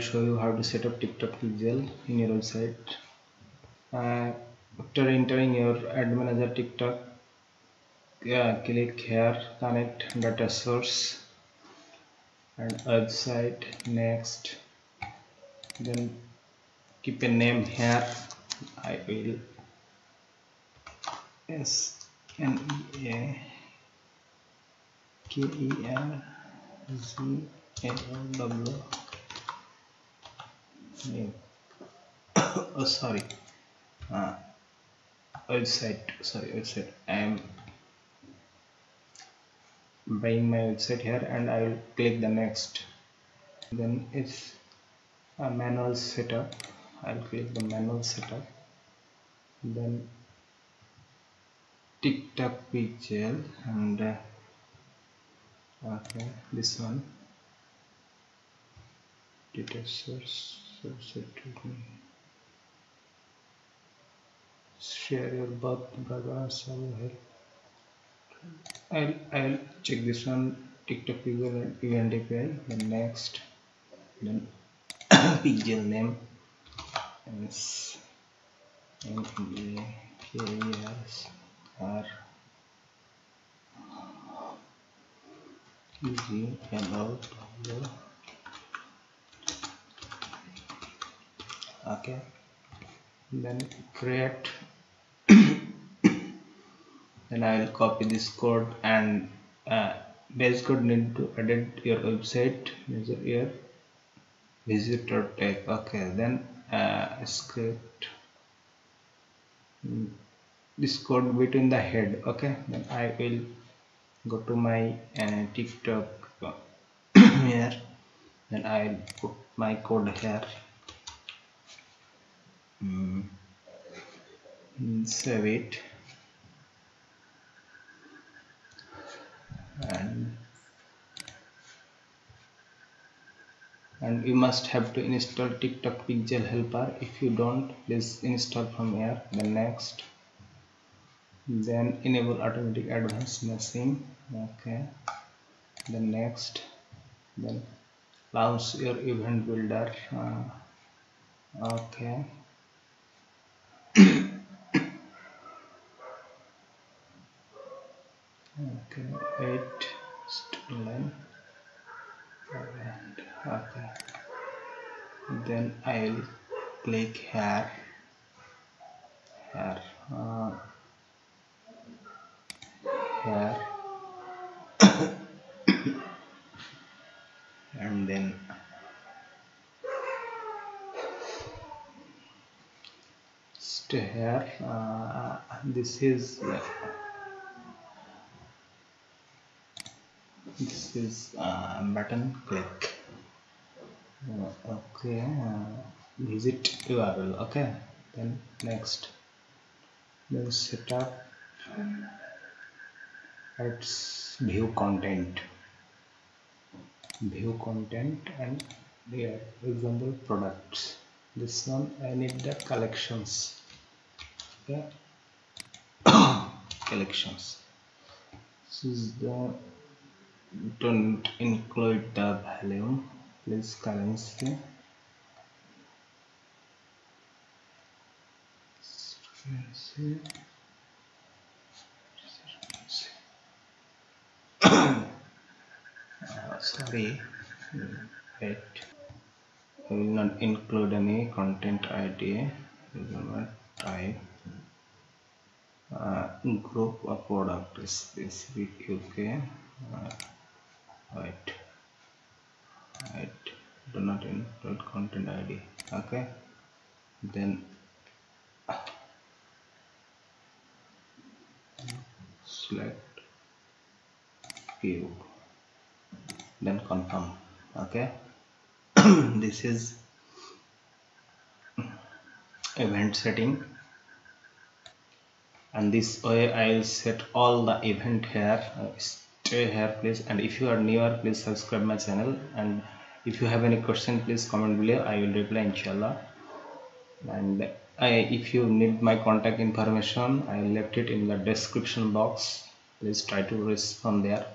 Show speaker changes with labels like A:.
A: will show you how to set up TikTok pixel in your website. After entering your ad manager TikTok, click here, connect data source and website. Next, then keep a name here. I will SNEAKERZALW name. Oh, sorry. Website. I am buying my website here, and I will click the next. Then it's a manual setup. I'll click the manual setup. Then TikTok pixel and okay, this one. Data source. Share your birth brothers. I'll check this one. TikTok pixel and event API. Then next. Then pixel name is NEAKERZALW. Okay, then create. Then I will copy this code, and base code need to edit your website user here visitor tag. Okay, then script this code between the head. Okay, then I will go to my TikTok here, then I will put my code here. Save it, and you must have to install TikTok pixel helper. If you don't, please install from here. Then next, then enable automatic advanced messaging. Okay, then next, then launch your event builder. Okay. Okay, wait, line. Okay, then I'll click here and then stay here. This is button, click. Okay, visit URL. Okay, then next, then setup. Let's view content, and there example products. This one I need the collections. Okay, collections. This is the, don't include the volume, please. Currency, sorry, wait, I will not include any content ID. Type group of product specific UK. Wait, do not include content ID. Okay, then select view, then confirm. Okay. This is event setting, and this way I will set all the event here. Stay here please, and if you are newer, please subscribe my channel, and if you have any question, please comment below. I will reply inshallah. And if you need my contact information, I left it in the description box. Please try to reach from there.